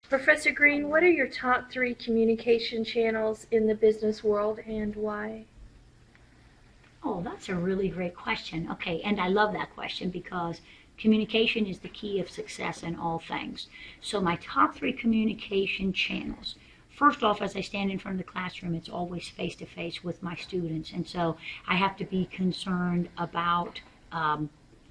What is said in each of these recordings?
Professor Green, what are your top three communication channels in the business world and why? Oh, that's a really great question. Okay, and I love that question because communication is the key of success in all things. So my top three communication channels. First off, as I stand in front of the classroom, it's always face to face with my students. And so I have to be concerned about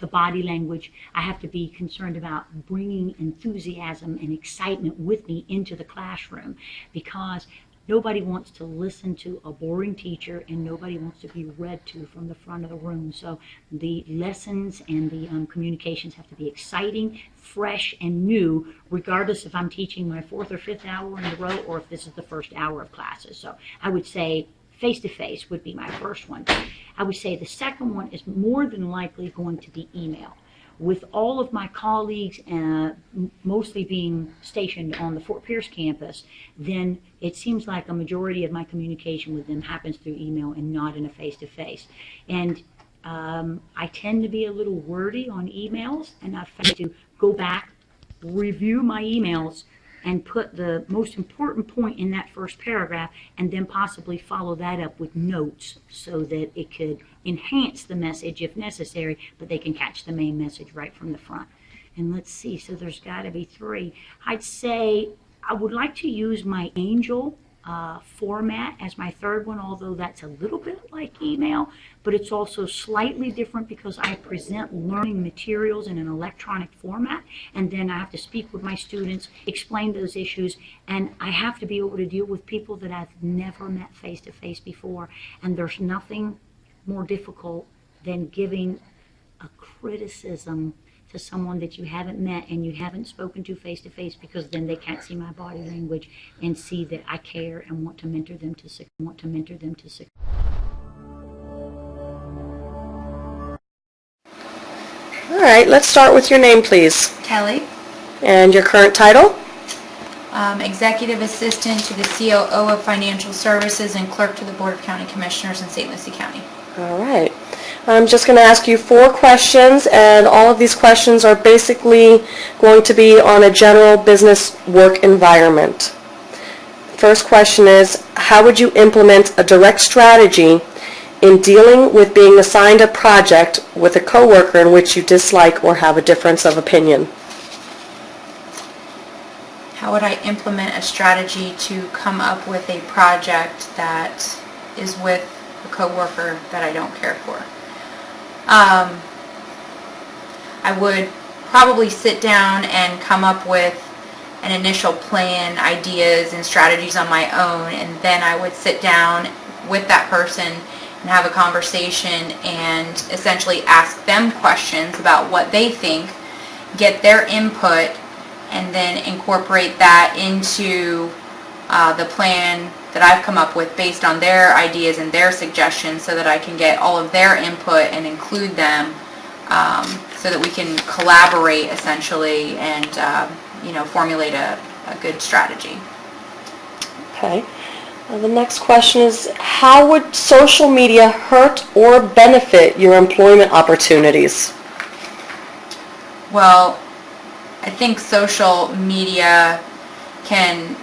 the body language. I have to be concerned about bringing enthusiasm and excitement with me into the classroom because nobody wants to listen to a boring teacher and nobody wants to be read to from the front of the room. So the lessons and the communications have to be exciting, fresh, and new, regardless if I'm teaching my fourth or fifth hour in a row or if this is the first hour of classes. So I would say face-to-face would be my first one. I would say the second one is more than likely going to be email. With all of my colleagues mostly being stationed on the Fort Pierce campus, then it seems like a majority of my communication with them happens through email and not in a face-to-face. And I tend to be a little wordy on emails, and I've had to go back, review my emails, and put the most important point in that first paragraph and then possibly follow that up with notes so that it could enhance the message if necessary, but they can catch the main message right from the front. And let's see, so there's got to be three. I'd say I would like to use my Angel format as my third one, although that's a little bit like email, but it's also slightly different because I present learning materials in an electronic format, and then I have to speak with my students, explain those issues, and I have to be able to deal with people that I've never met face to face before, and there's nothing more difficult than giving a criticism to someone that you haven't met and you haven't spoken to face to face, because then they can't see my body language and see that I care and want to mentor them to succeed. All right, let's start with your name, please. Kelly, And your current title? Executive Assistant to the COO of Financial Services and Clerk to the Board of County Commissioners in St. Lucie County. All right. I'm just going to ask you 4 questions, and all of these questions are basically going to be on a general business work environment. First question is, how would you implement a direct strategy in dealing with being assigned a project with a coworker in which you dislike or have a difference of opinion? How would I implement a strategy to come up with a project that is with a coworker that I don't care for? I would probably sit down and come up with an initial plan, ideas, and strategies on my own, and then I would sit down with that person and have a conversation and essentially ask them questions about what they think, get their input, and then incorporate that into the plan that I've come up with based on their ideas and their suggestions, so that I can get all of their input and include them, so that we can collaborate essentially and formulate a good strategy. Okay. The next question is, how would social media hurt or benefit your employment opportunities? Well, I think social media can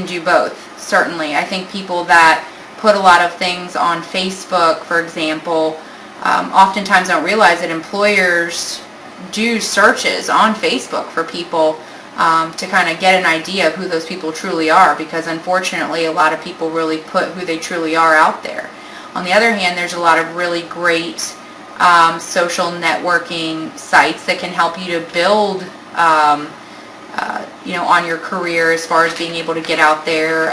do both, certainly. I think people that put a lot of things on Facebook, for example, oftentimes don't realize that employers do searches on Facebook for people to kind of get an idea of who those people truly are, because unfortunately a lot of people really put who they truly are out there. On the other hand, there's a lot of really great social networking sites that can help you to build on your career, as far as being able to get out there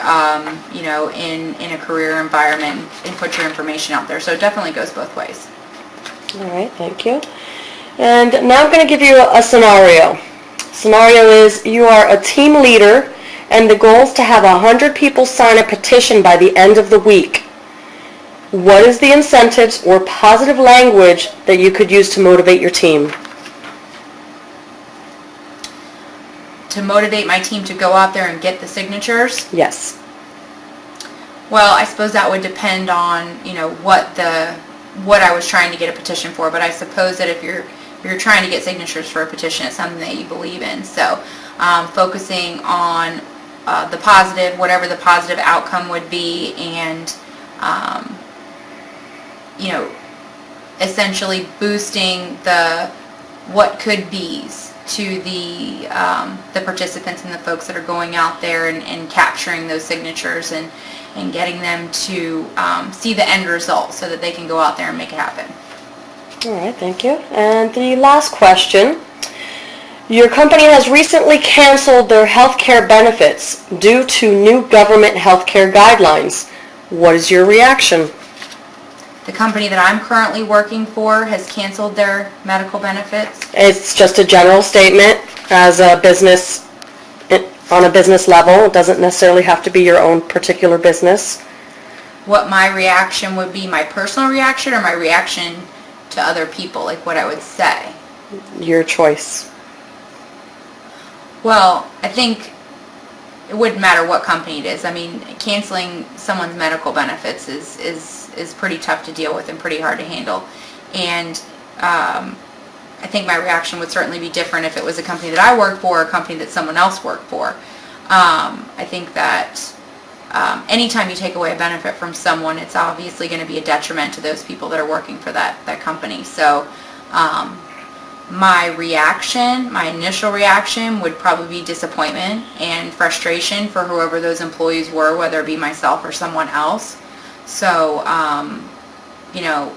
in a career environment and put your information out there. So it definitely goes both ways. All right, thank you. And now I'm going to give you a scenario. Scenario is, you are a team leader and the goal is to have 100 people sign a petition by the end of the week. What is the incentives or positive language that you could use to motivate your team? To motivate my team to go out there and get the signatures? Yes. Well, I suppose that would depend on, what I was trying to get a petition for, but I suppose that if you're trying to get signatures for a petition, it's something that you believe in. So focusing on the positive, whatever the positive outcome would be, and you know, essentially boosting the what could be's to the participants and the folks that are going out there and capturing those signatures and getting them to see the end result so that they can go out there and make it happen. All right, thank you. And the last question. Your company has recently canceled their healthcare benefits due to new government healthcare guidelines. What is your reaction? The company that I'm currently working for has canceled their medical benefits. It's just a general statement as a business, on a business level. It doesn't necessarily have to be your own particular business. What my reaction would be, my personal reaction or my reaction to other people, like what I would say? Your choice. Well, I think it wouldn't matter what company it is. I mean, canceling someone's medical benefits is pretty tough to deal with and pretty hard to handle. And I think my reaction would certainly be different if it was a company that I worked for or a company that someone else worked for. I think that anytime you take away a benefit from someone, it's obviously going to be a detriment to those people that are working for that company. So my reaction, my initial reaction would probably be disappointment and frustration for whoever those employees were, whether it be myself or someone else. So, you know,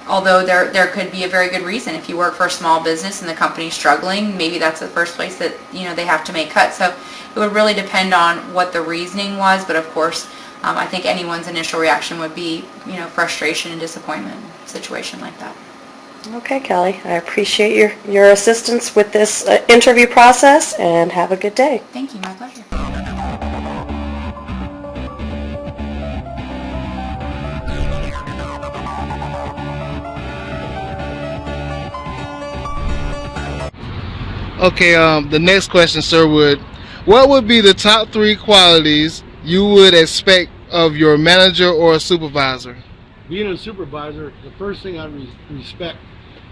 although there could be a very good reason. If you work for a small business and the company's struggling, maybe that's the first place that, you know, they have to make cuts. So it would really depend on what the reasoning was, but of course, I think anyone's initial reaction would be, you know, frustration and disappointment in a situation like that. Okay, Kelly. I appreciate your assistance with this interview process, and have a good day. Thank you. My pleasure. Okay, the next question, sir, what would be the top 3 qualities you would expect of your manager or supervisor? Being a supervisor, the first thing I respect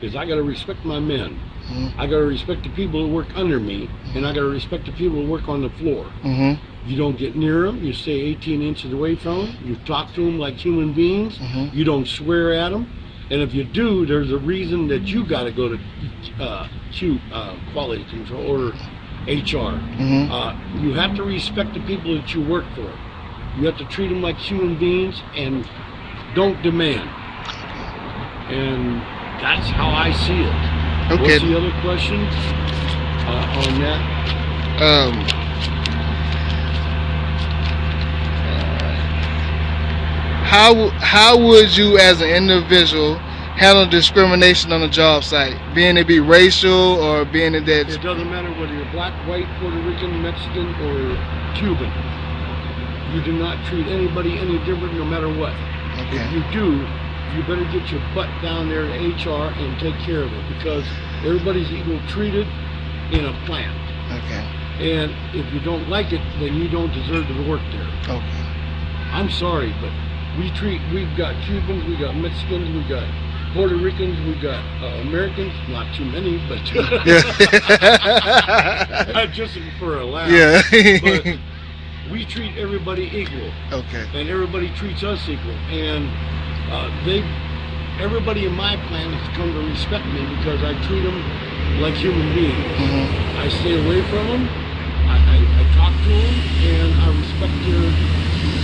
is I got to respect my men. Mm-hmm. I got to respect the people who work under me, and I got to respect the people who work on the floor. Mm-hmm. You don't get near them. You stay 18 inches away from them. You talk to them like human beings. Mm-hmm. You don't swear at them. And if you do, there's a reason that you got to go to quality control or HR. Mm-hmm. You have to respect the people that you work for. You have to treat them like human beings and don't demand. And that's how I see it. Okay. What's the other question on that? How would you as an individual handle discrimination on a job site, being it be racial or being it that... It doesn't matter whether you're black, white, Puerto Rican, Mexican, or Cuban. You do not treat anybody any different no matter what. Okay. If you do, you better get your butt down there to HR and take care of it, because everybody's equal treated in a plant. Okay. And if you don't like it, then you don't deserve to work there. Okay. I'm sorry, but we've got Cubans, we got Mexicans, we got Puerto Ricans, we got Americans, not too many, but just for a laugh. Yeah. But we treat everybody equal. Okay. And everybody treats us equal. And everybody in my plant has come to respect me because I treat them like human beings. Mm-hmm. I stay away from them, I talk to them, and I respect their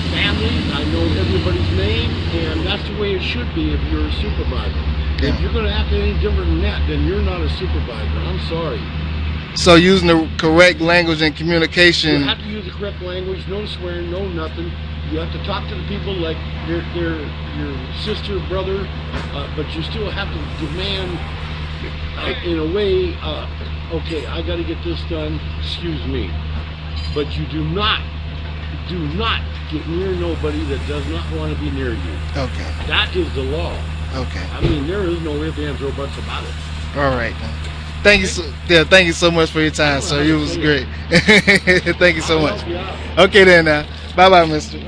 families. I know everybody's name, and that's the way it should be if you're a supervisor. Yeah. If you're going to act any different than that, then you're not a supervisor. I'm sorry. So using the correct language and communication... You have to use the correct language, no swearing, no nothing. You have to talk to the people like they're your sister, brother, but you still have to demand in a way, okay, I got to get this done, excuse me. But you do not get near nobody that does not want to be near you. Okay. That is the law. Okay. I mean, there is no ifs, ands, or buts about it. All right. Thank you so much for your time, sir. It was great. Thank you so much. Okay then now. Bye-bye, mister.